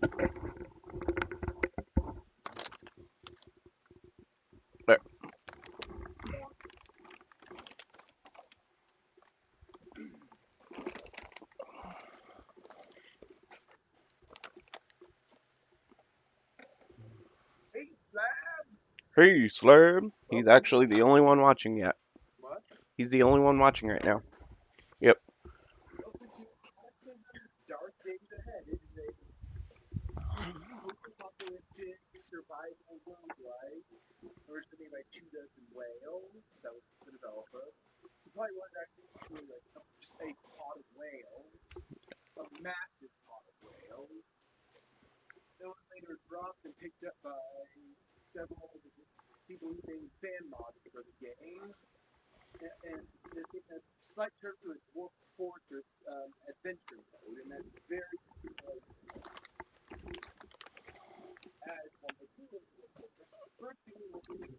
There. Hey, Slab. He's actually the only one watching yet. What? He's the only one watching right now. Yep. Dark days ahead, isn't it? Post-apocalyptic survival roguelike. Originally by 2 dozen whales. That was the developer. He probably was actually like just a pot of whales. A massive pot of whales. It was later dropped and picked up by several people using fan mods for the game. And a slight turn to a Dwarf Fortress adventure mode, and that's very as one of the first thing you will do is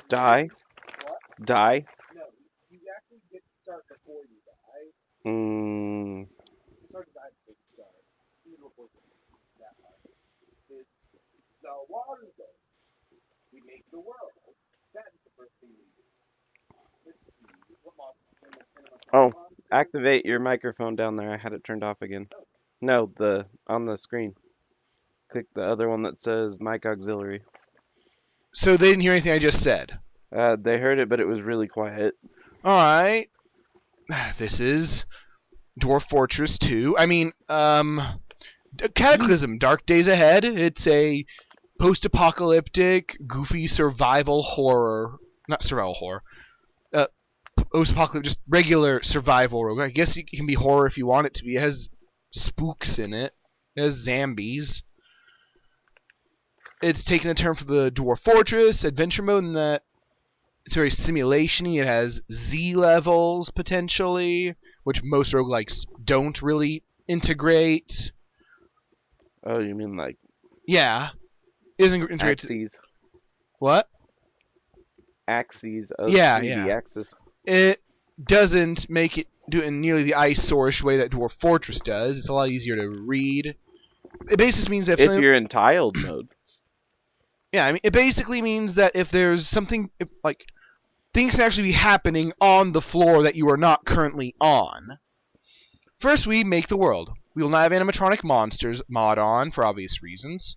Die. what? Die. No, you actually get to start before you die. Mm. It's hard to die before you start. Even before that hard. It's the water zone. We make the world. That's the first thing we do. Let's see. What mod? Oh, activate your microphone down there. I had it turned off again. No, on the screen. Click the other one that says mic auxiliary. So they didn't hear anything I just said. They heard it, but it was really quiet. Alright. This is Dwarf Fortress 2. Cataclysm, Dark Days Ahead. It's a post-apocalyptic, goofy survival horror. Not survival horror. Post-apocalyptic, just regular survival rogue. I guess it can be horror if you want it to be. It has spooks in it. It has zombies. It's taken a turn for the Dwarf Fortress adventure mode in that it's very simulation-y. It has Z levels, potentially, which most roguelikes don't really integrate. Oh, you mean like Yeah. It isn't integrated. axes? What? Axes of Yeah, 3D yeah. axis. It doesn't make it do it in nearly the eyesore-ish way that Dwarf Fortress does. It's a lot easier to read. It basically means that If you're in tiled mode. Yeah, I mean, it basically means that if there's something, things can actually be happening on the floor that you are not currently on. First, we make the world. We will not have animatronic monsters mod on, for obvious reasons.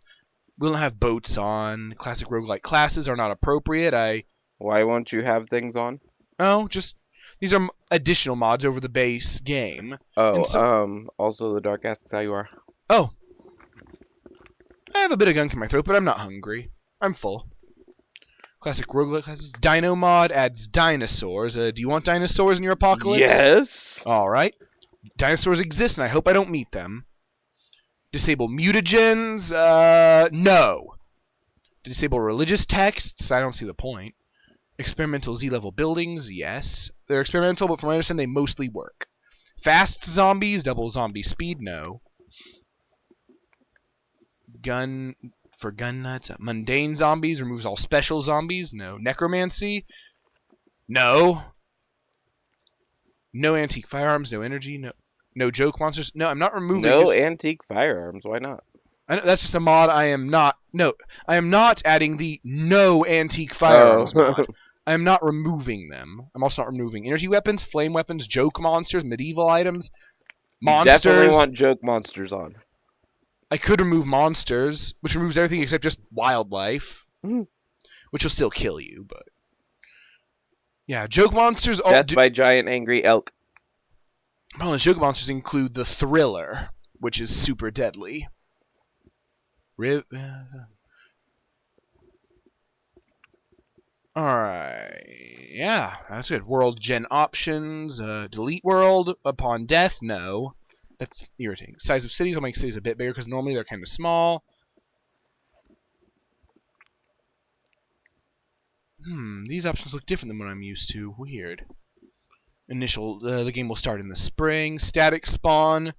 We will not have boats on. Classic roguelike classes are not appropriate. Why won't you have things on? These are additional mods over the base game. Oh, also the Dark asks how you are. Oh. I have a bit of gunk in my throat, but I'm not hungry. I'm full. Classic roguelike classes. Dino mod adds dinosaurs. Do you want dinosaurs in your apocalypse? Yes. Alright. Dinosaurs exist, and I hope I don't meet them. Disable mutagens? No. Disable religious texts? I don't see the point. Experimental Z-level buildings? Yes. They're experimental, but from what I understand, they mostly work. Fast zombies? Double zombie speed? No. Gun nuts. Mundane zombies removes all special zombies. No. Necromancy. No. No antique firearms. No energy. No joke monsters. No, I'm not removing. No antique firearms. Why not? I know, that's just a mod. I am not adding the no antique firearms mod. I am not removing them. I'm also not removing energy weapons, flame weapons, joke monsters, medieval items, monsters. You definitely want joke monsters on. I could remove monsters, which removes everything except just wildlife, which will still kill you, but yeah, joke monsters. Death by giant angry elk. Well, the joke monsters include the Thriller, which is super deadly. Alright, yeah, that's good. World gen options, delete world upon death, no. That's irritating. Size of cities, I'll make cities a bit bigger because normally they're kind of small. These options look different than what I'm used to. Weird. The game will start in the spring. Static spawn,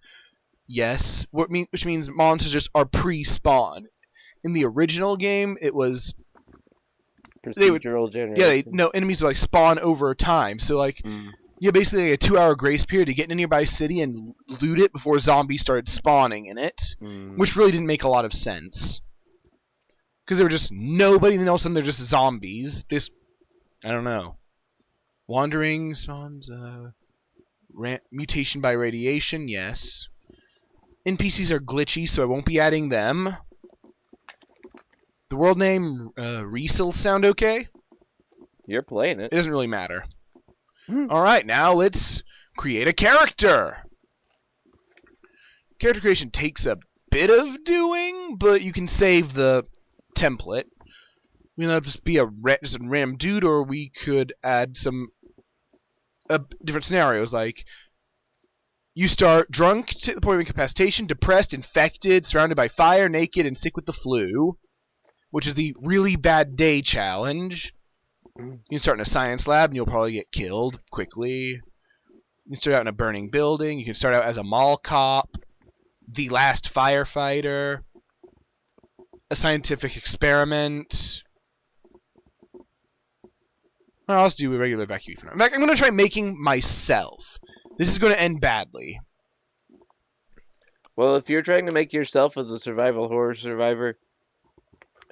yes. Which means monsters just are pre-spawn. In the original game, it was procedural generation. Yeah, enemies would like spawn over time. So like You have basically a 2-hour grace period to get in a nearby city and loot it before zombies started spawning in it, which really didn't make a lot of sense. Because there were just nobody, and then all of a sudden they're just zombies. I don't know. Wandering spawns, mutation by radiation, yes. NPCs are glitchy, so I won't be adding them. The world name, Riesel, sound okay? You're playing It it. doesn't really matter. Alright, now let's create a character. Character creation takes a bit of doing, but you can save the template. We can just be just a random dude, or we could add some different scenarios, like you start drunk to the point of incapacitation, depressed, infected, surrounded by fire, naked, and sick with the flu, which is the really bad day challenge. You can start in a science lab, and you'll probably get killed quickly. You can start out in a burning building. You can start out as a mall cop, the last firefighter, a scientific experiment. I'll just do a regular vacuum for now. In fact, I'm going to try making myself. This is going to end badly. Well, if you're trying to make yourself as a survival horror survivor,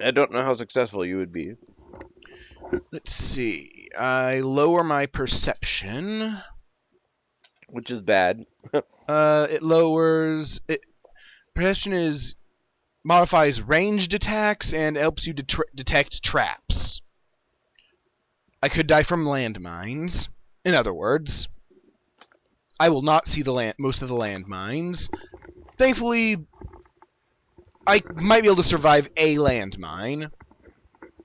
I don't know how successful you would be. Let's see. I lower my perception. Which is bad. It lowers... Perception modifies ranged attacks and helps you detect traps. I could die from landmines. In other words, I will not see most of the landmines. Thankfully, I might be able to survive a landmine.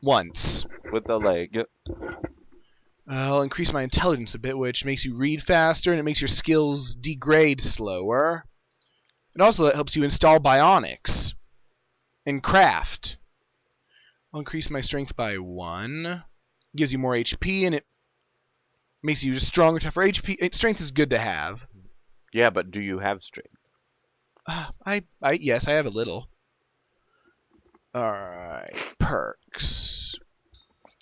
Once. With a leg. I'll increase my intelligence a bit, which makes you read faster, and it makes your skills degrade slower. And also that helps you install bionics and craft. I'll increase my strength by 1. Gives you more HP, and it makes you stronger, tougher. Strength is good to have. Yeah, but do you have strength? Yes, I have a little. Alright, perks.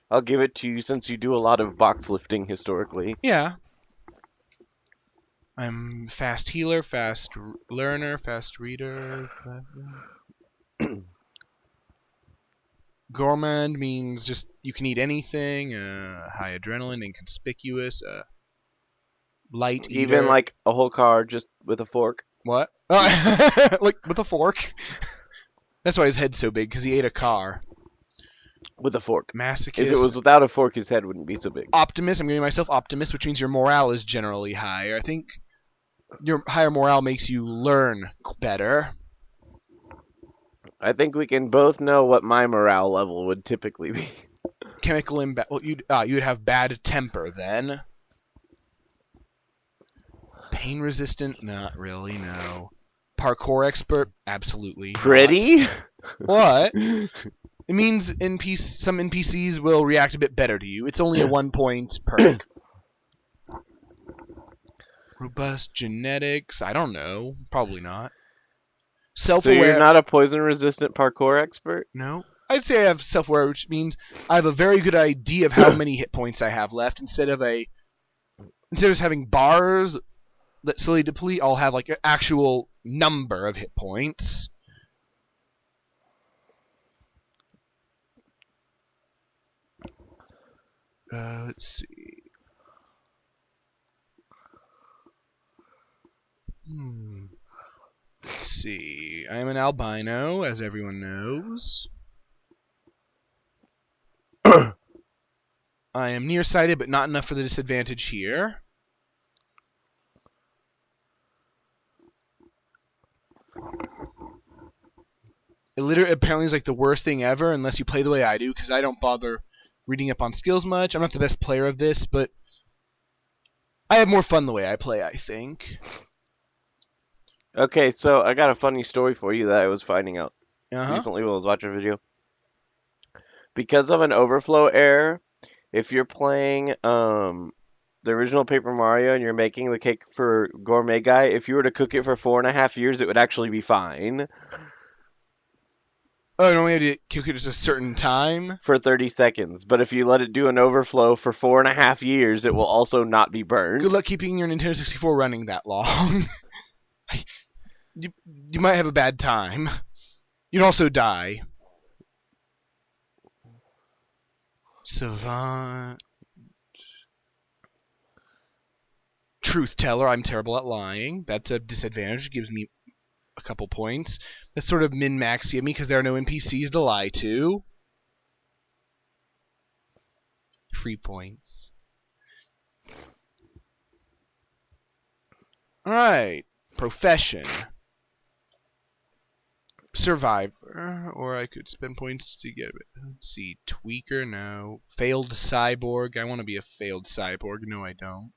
I'll give it to you since you do a lot of box lifting historically. Yeah. I'm fast healer, fast learner, fast reader. Gourmand means just you can eat anything. High adrenaline, inconspicuous. Light eater. Even like a whole car just with a fork. What? Like with a fork. That's why his head's so big, because he ate a car. With a fork. Masochist. If it was without a fork, his head wouldn't be so big. Optimist. I'm giving myself optimist, which means your morale is generally higher. I think your higher morale makes you learn better. I think we can both know what my morale level would typically be. Chemical imbalance. Well, you'd have bad temper then. Pain resistant? Not really. No. Parkour expert? Absolutely. Pretty? Not. What? It means some NPCs will react a bit better to you. It's only a 1-point perk. Robust genetics? I don't know. Probably not. So Self-aware. you're not a poison-resistant parkour expert? No. I'd say I have self-aware, which means I have a very good idea of how many hit points I have left. Instead of just having bars that slowly deplete, I'll have like an actual number of hit points. Let's see. Let's see. I am an albino, as everyone knows. I am nearsighted, but not enough for the disadvantage here. It literally apparently is like the worst thing ever, unless you play the way I do, because I don't bother reading up on skills much. I'm not the best player of this, but I have more fun the way I play, I think. Okay, so I got a funny story for you that I was finding out Uh-huh. recently while I was watching a video. Because of an overflow error, if you're playing the original Paper Mario and you're making the cake for Gourmet Guy, if you were to cook it for 4.5 years, it would actually be fine. Oh, and only had to calculate just a certain time? for 30 seconds. But if you let it do an overflow for 4.5 years, it will also not be burned. Good luck keeping your Nintendo 64 running that long. you might have a bad time. You'd also die. Savant. Truth teller. I'm terrible at lying. That's a disadvantage. It gives me a couple points. That's sort of min-maxing me because there are no NPCs to lie to. Free points. Alright. Profession. Survivor. Or I could spend points to get it. Let's see. Tweaker? No. Failed cyborg. I want to be a failed cyborg. No, I don't.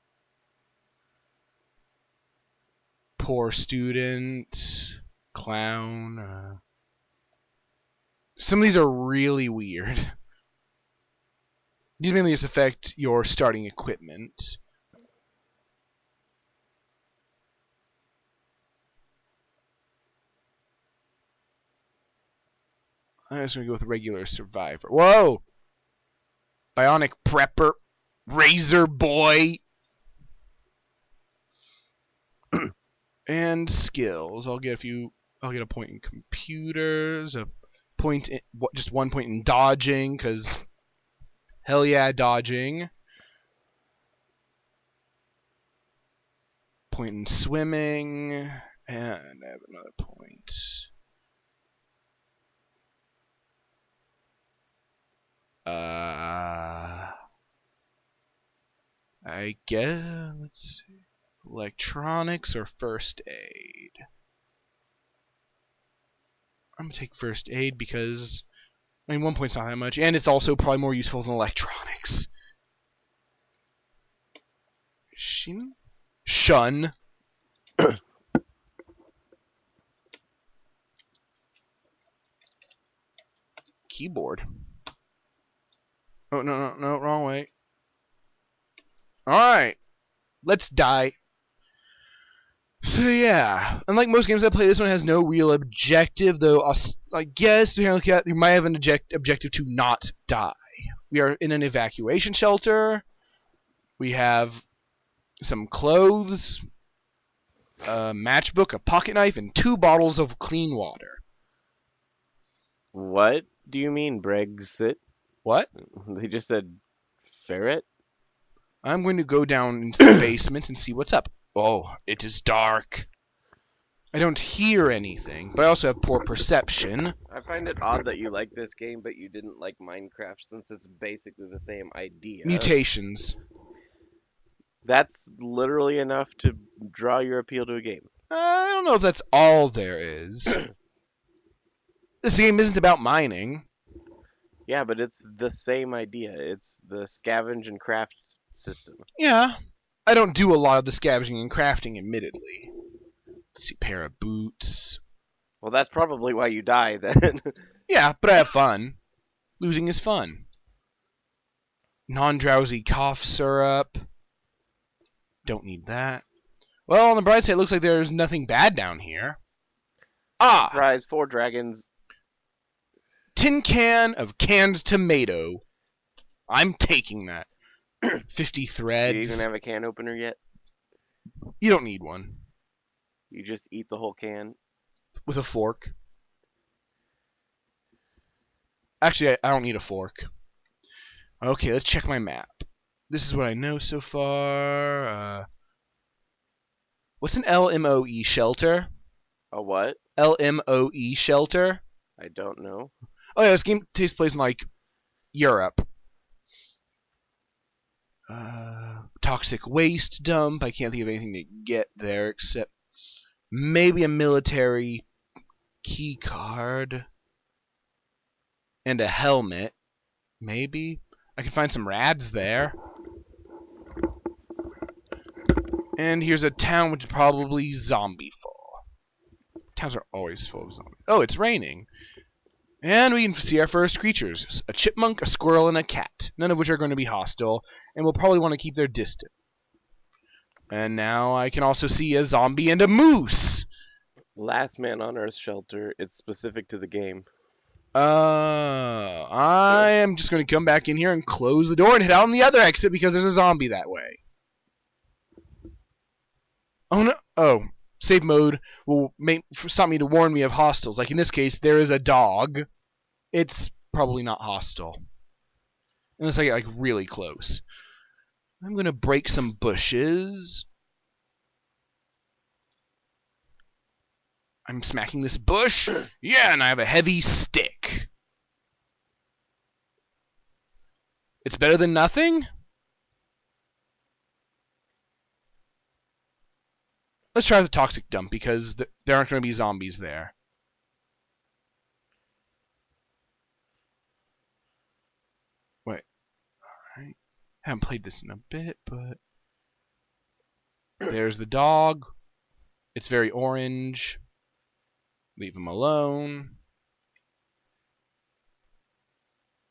Poor student. Clown. Some of these are really weird. These mainly just affect your starting equipment. I'm just going to go with regular survivor. Whoa! Bionic prepper. Razor boy. And skills. I'll get a point in computers, a point in, just 1 point in dodging, because hell yeah, dodging. Point in swimming, and I have another point. I guess, let's see. Electronics or first aid? I'm going to take first aid because, I mean, 1 point's not that much, and it's also probably more useful than electronics. Shun. Keyboard. Oh, no, wrong way. Alright. Let's die. So yeah, unlike most games I play, this one has no real objective, though I guess you might have an objective to not die. We are in an evacuation shelter. We have some clothes, a matchbook, a pocket knife, and 2 bottles of clean water. What do you mean, Brexit? What? They just said ferret? I'm going to go down into the basement and see what's up. Oh, it is dark. I don't hear anything, but I also have poor perception. I find it odd that you like this game, but you didn't like Minecraft, since it's basically the same idea. Mutations. That's literally enough to draw your appeal to a game. I don't know if that's all there is. This game isn't about mining. Yeah, but it's the same idea. It's the scavenge and craft system. Yeah. I don't do a lot of the scavenging and crafting, admittedly. Let's see, pair of boots. Well, that's probably why you die, then. Yeah, but I have fun. Losing is fun. Non-drowsy cough syrup. Don't need that. Well, on the bright side, it looks like there's nothing bad down here. Ah! Surprise, 4 dragons. Tin can of canned tomato. I'm taking that. 50 threads. Do you even have a can opener yet? You don't need one. You just eat the whole can? With a fork. Actually, I don't need a fork. Okay, let's check my map. This is what I know so far. What's an LMOE shelter? A what? LMOE shelter? I don't know. Oh yeah, this game takes place in, like, Europe. Toxic waste dump. I can't think of anything to get there except maybe a military key card and a helmet. Maybe I can find some rads there. And here's a town which is probably zombie full. Towns are always full of zombies. Oh, it's raining. And we can see our first creatures. A chipmunk, a squirrel, and a cat. None of which are going to be hostile, and will probably want to keep their distance. And now I can also see a zombie and a moose. Last Man on Earth shelter. It's specific to the game. I am just going to come back in here and close the door and head out on the other exit because there's a zombie that way. Oh no! Oh, save mode will stop me to warn me of hostiles. Like in this case, there is a dog. It's probably not hostile. Unless I get like really close. I'm going to break some bushes. I'm smacking this bush. Yeah, and I have a heavy stick. It's better than nothing? Let's try the toxic dump because there aren't going to be zombies there. Wait. Alright. Haven't played this in a bit, but... There's the dog. It's very orange. Leave him alone.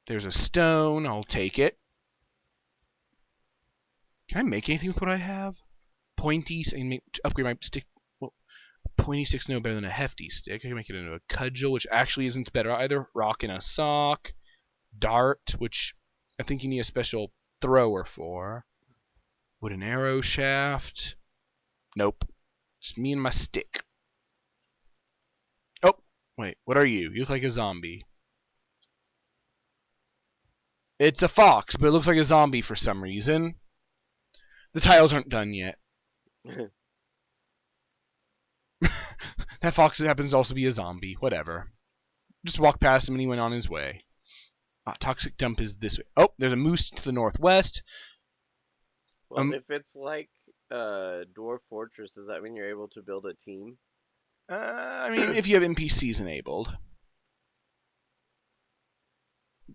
There's a stone. I'll take it. Can I make anything with what I have? Pointy... I can upgrade my stick... Well, a pointy stick's no better than a hefty stick. I can make it into a cudgel, which actually isn't better either. Rock in a sock. Dart, which I think you need a special thrower for. Wooden arrow shaft. Nope. Just me and my stick. Oh, wait. What are you? You look like a zombie. It's a fox, but it looks like a zombie for some reason. The tiles aren't done yet. That fox happens to also be a zombie. Whatever. Just walk past him and he went on his way. Toxic dump is this way. Oh, there's a moose to the northwest. Well, if it's like Dwarf Fortress, does that mean you're able to build a team? I mean, if you have NPCs enabled.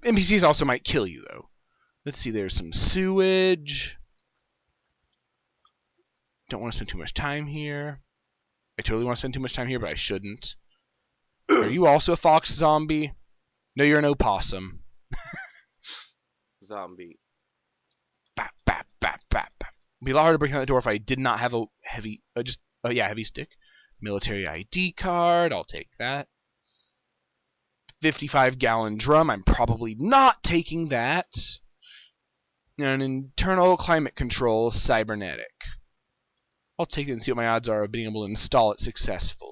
NPCs also might kill you, though. Let's see, there's some sewage. Don't want to spend too much time here. I totally want to spend too much time here, but I shouldn't. Are you also a fox zombie? No, you're an opossum. Zombie. Bap, bap, bap, bap, bap. It'd be a lot harder to break down that door if I did not have a heavy, heavy stick. Military ID card, I'll take that. 55-gallon drum, I'm probably not taking that. And an internal climate control cybernetic. I'll take it and see what my odds are of being able to install it successfully.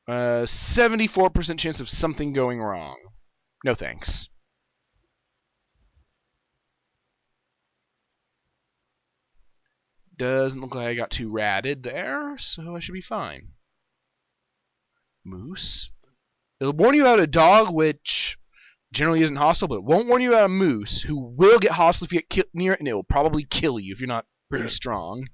74% chance of something going wrong. No thanks. Doesn't look like I got too ratted there, so I should be fine. Moose. It'll warn you about a dog, which generally isn't hostile, but it won't warn you about a moose, who will get hostile if you get near it, and it will probably kill you if you're not pretty strong.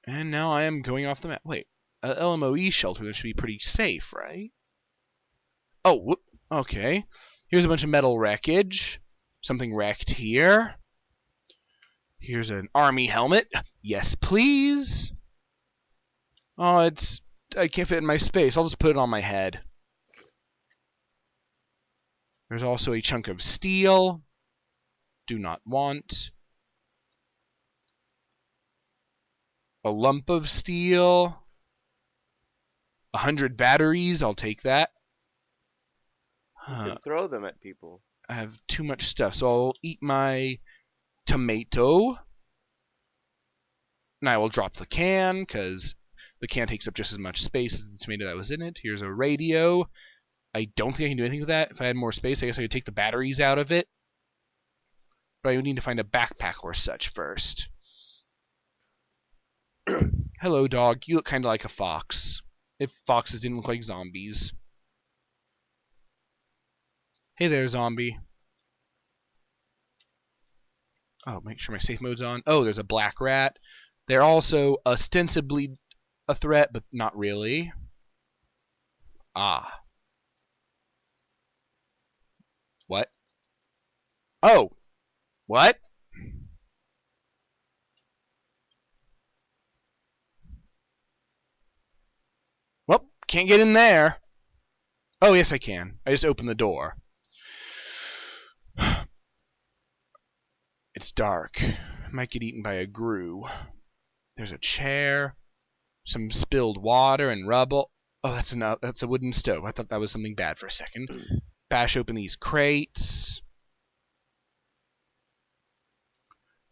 And now I am going off the map. Wait, LMOE shelter, that should be pretty safe, right? Oh, okay. Here's a bunch of metal wreckage. Something wrecked here. Here's an army helmet. Yes, please. Oh, I can't fit in my space. I'll just put it on my head. There's also a chunk of steel. Do not want. A lump of steel. 100 batteries. I'll take that. You can throw them at people. I have too much stuff, so I'll eat my tomato. And I will drop the can, because the can takes up just as much space as the tomato that was in it. Here's a radio. I don't think I can do anything with that. If I had more space, I guess I could take the batteries out of it. But I would need to find a backpack or such first. Hello, dog. You look kind of like a fox. If foxes didn't look like zombies. Hey there, zombie. Oh, make sure my safe mode's on. Oh, there's a black rat. They're also ostensibly a threat, but not really. Ah. What? Oh. What? Well, can't get in there. Oh, yes, I can. I just opened the door. It's dark. I might get eaten by a grue. There's a chair, some spilled water and rubble. Oh, that's a wooden stove. I thought that was something bad for a second. Bash open these crates.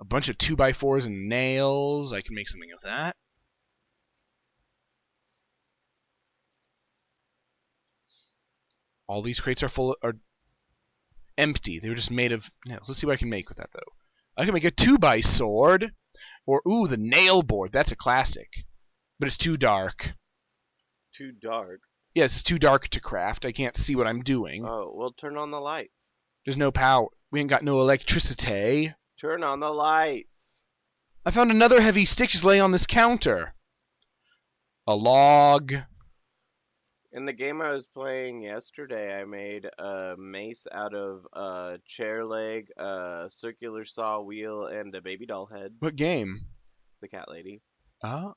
A bunch of 2x4s and nails. I can make something of that. All these crates are empty. They were just made of nails. Let's see what I can make with that, though. I can make a 2x sword. Or, ooh, the nail board. That's a classic. But it's too dark. Too dark. Yeah, it's too dark to craft. I can't see what I'm doing. Oh, well, turn on the lights. There's no power. We ain't got no electricity. Turn on the lights. I found another heavy stick just laying on this counter. A log. In the game I was playing yesterday, I made a mace out of a chair leg, a circular saw wheel, and a baby doll head. What game? The cat lady. Oh.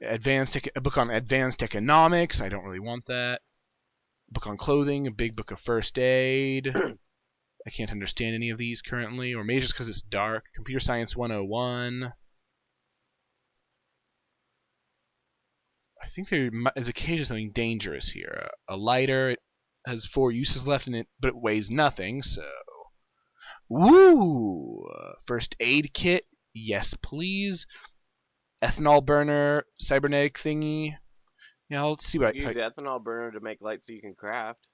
A book on advanced economics. I don't really want that. A book on clothing. A big book of first aid. I can't understand any of these currently, or maybe just because it's dark. Computer Science 101. I think there is occasionally something dangerous here. A lighter. It has 4 uses left in it, but it weighs nothing, so... Woo! First aid kit. Yes, please. Ethanol burner. Cybernetic thingy. Yeah, I'll see what Use the ethanol burner to make light so you can craft.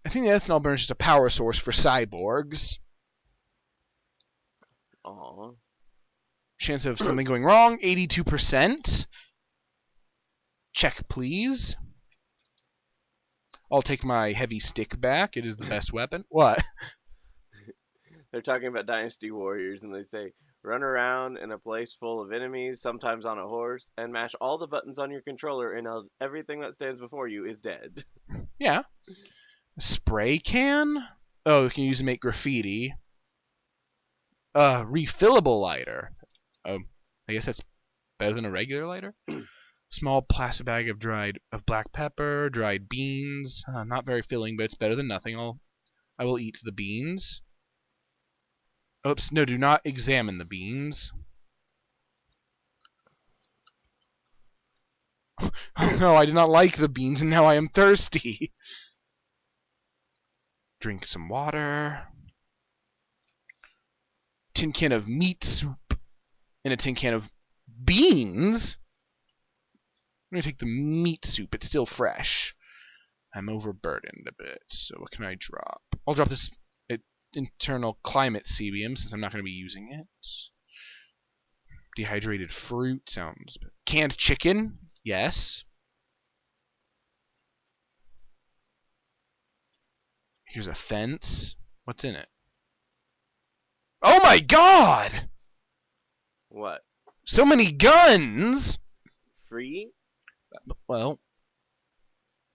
I think the ethanol burner is just a power source for cyborgs. Aw. Chance of something going wrong, 82%. Check, please. I'll take my heavy stick back. It is the best weapon. What? They're talking about Dynasty Warriors, and they say, run around in a place full of enemies, sometimes on a horse, and mash all the buttons on your controller, and everything that stands before you is dead. Yeah. A spray can? Oh, you can use to make graffiti. Refillable lighter. Oh, I guess that's better than a regular lighter. Small plastic bag of black pepper, dried beans. Not very filling, but it's better than nothing. I will eat the beans. Oops, no, do not examine the beans. Oh no, I did not like the beans, and now I am thirsty. Drink some water. Tin can of meat soup. And a tin can of beans? I'm going to take the meat soup. It's still fresh. I'm overburdened a bit, so what can I drop? I'll drop this internal climate CBM since I'm not going to be using it. Dehydrated fruit sounds good. Canned chicken? Yes. Here's a fence. What's in it? Oh my god! What? So many guns! Free? Well,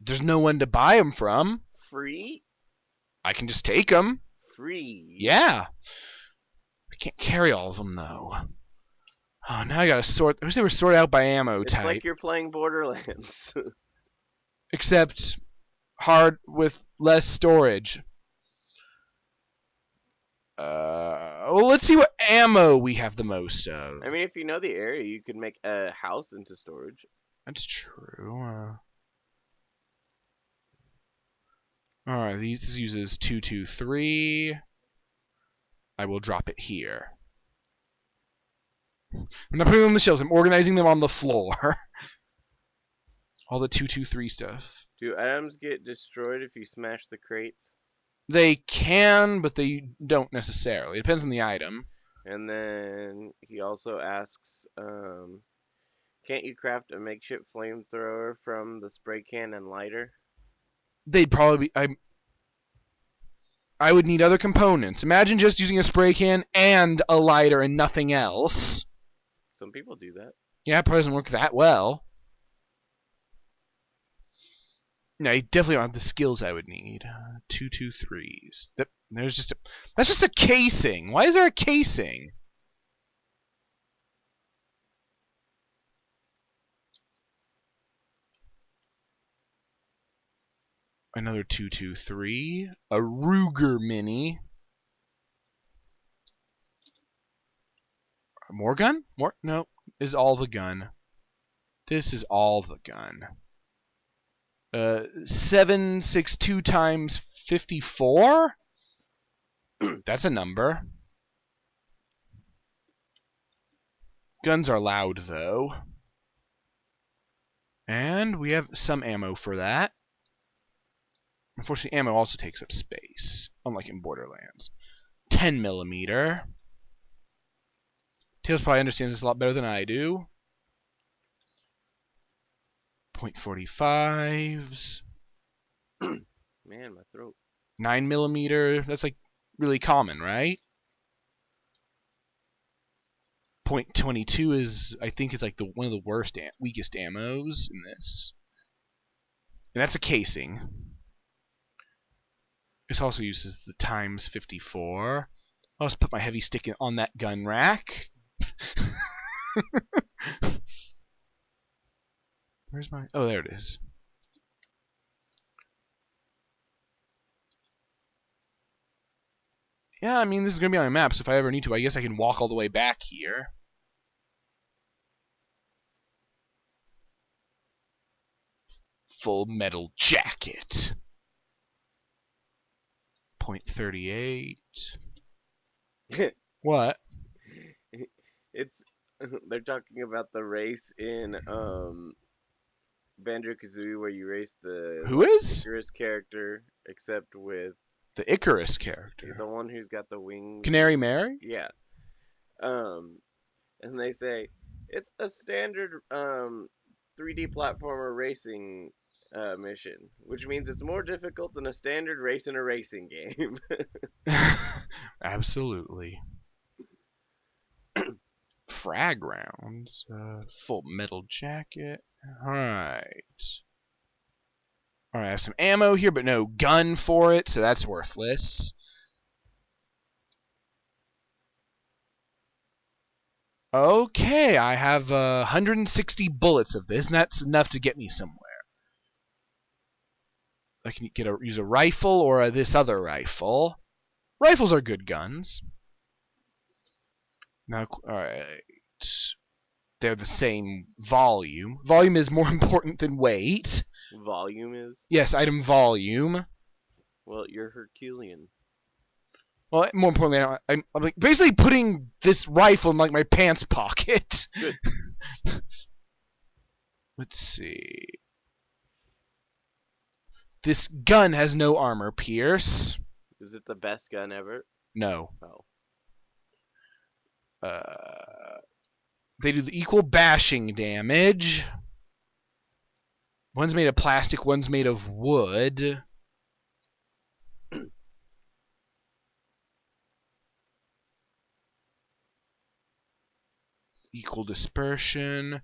there's no one to buy them from. Free? I can just take them. Free. Yeah. I can't carry all of them, though. Oh, now I gotta sort... I wish they were sorted out by ammo It's type. like you're playing Borderlands. Except hard with less storage. Well, let's see what ammo we have the most of. I mean, if you know the area, you could make a house into storage. That's true. Alright, this uses 223. I will drop it here. I'm not putting them on the shelves. I'm organizing them on the floor. All the 223 stuff. Do items get destroyed if you smash the crates? They can, but they don't necessarily. It depends on the item. And then he also asks, can't you craft a makeshift flamethrower from the spray can and lighter? They'd probably be... I would need other components. Imagine just using a spray can and a lighter and nothing else. Some people do that. Yeah, it probably doesn't work that well. No, you definitely don't have the skills I would need. 223s. There's just that's just a casing. Why is there a casing? Another 223. A Ruger Mini. More gun? More? No. Is all the gun. This is all the gun. 762 times 54? That's a number. Guns are loud, though. And we have some ammo for that. Unfortunately, ammo also takes up space, unlike in Borderlands. 10 millimeter. Tails probably understands this a lot better than I do. .45s. Man, my throat. 9 millimeter. That's like really common, right? .22 is, I think, it's like one of the worst, weakest ammos in this. And that's a casing. This also uses the times 54. I'll just put my heavy stick on that gun rack. Where's my... Oh, there it is. Yeah, I mean, this is going to be on my map, so if I ever need to, I guess I can walk all the way back here. Full metal jacket. .38. What? It's they're talking about the race in Banjo-Kazooie where you race the Who is? Icarus character, except with The Icarus character. the one who's got the wings. Canary Mary? Yeah. And they say it's a standard 3D platformer racing mission, which means it's more difficult than a standard race in a racing game. Absolutely. Frag rounds. Full metal jacket. Alright. Alright, I have some ammo here, but no gun for it, so that's worthless. Okay, I have 160 bullets of this, and that's enough to get me somewhere. I can use a rifle or this other rifle. Rifles are good guns. Now, alright. They're the same volume. Volume is more important than weight. Volume is? Yes, item volume. Well, you're Herculean. Well, more importantly, I'm like basically putting this rifle in like my pants pocket. Good. Let's see. This gun has no armor pierce. Is it the best gun ever? No. Oh. They do the equal bashing damage. One's made of plastic, one's made of wood. Equal dispersion.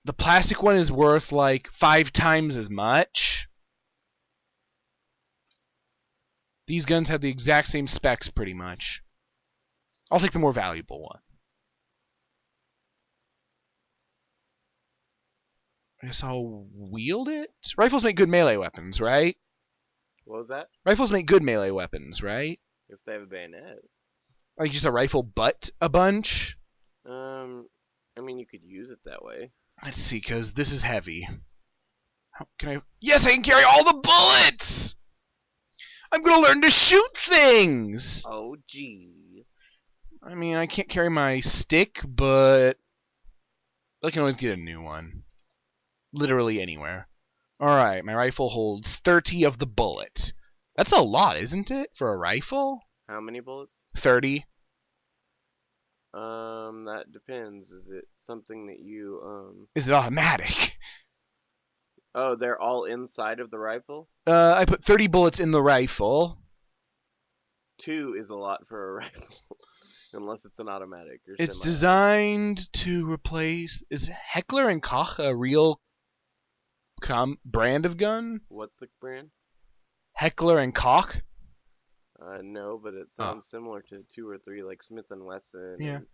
The plastic one is worth like 5 times as much. These guns have the exact same specs pretty much. I'll take the more valuable one. I guess I'll wield it? Rifles make good melee weapons, right? What was that? Rifles make good melee weapons, right? If they have a bayonet. Like just a rifle butt a bunch? I mean, you could use it that way. Let's see, because this is heavy. How can I... Yes, I can carry all the bullets! I'm going to learn to shoot things! Oh, gee. I mean, I can't carry my stick, but I can always get a new one. Literally anywhere. Alright, my rifle holds 30 of the bullet. That's a lot, isn't it, for a rifle? How many bullets? 30. That depends. Is it something that you, Is it automatic? Oh, they're all inside of the rifle? I put 30 bullets in the rifle. 2 is a lot for a rifle. Unless it's an automatic or It's semi-automatic. designed to replace... Is Heckler and Koch a real brand of gun? What's the brand? Heckler and Koch? No, but it sounds similar to 2 or 3, like Smith and Wesson. Yeah. And,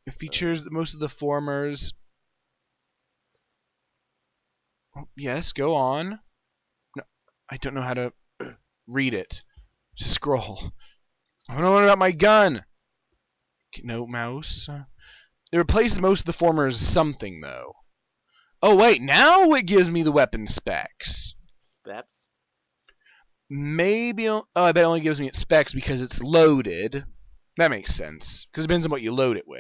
It features most of the formers. Yes, go on. No, I don't know how to read it. Just scroll. I don't know what about my gun. No mouse. It replaces most of the former something, though. Oh, wait, now it gives me the weapon specs. Steps. Maybe. Oh, I bet it only gives me its specs because it's loaded. That makes sense. Because it depends on what you load it with.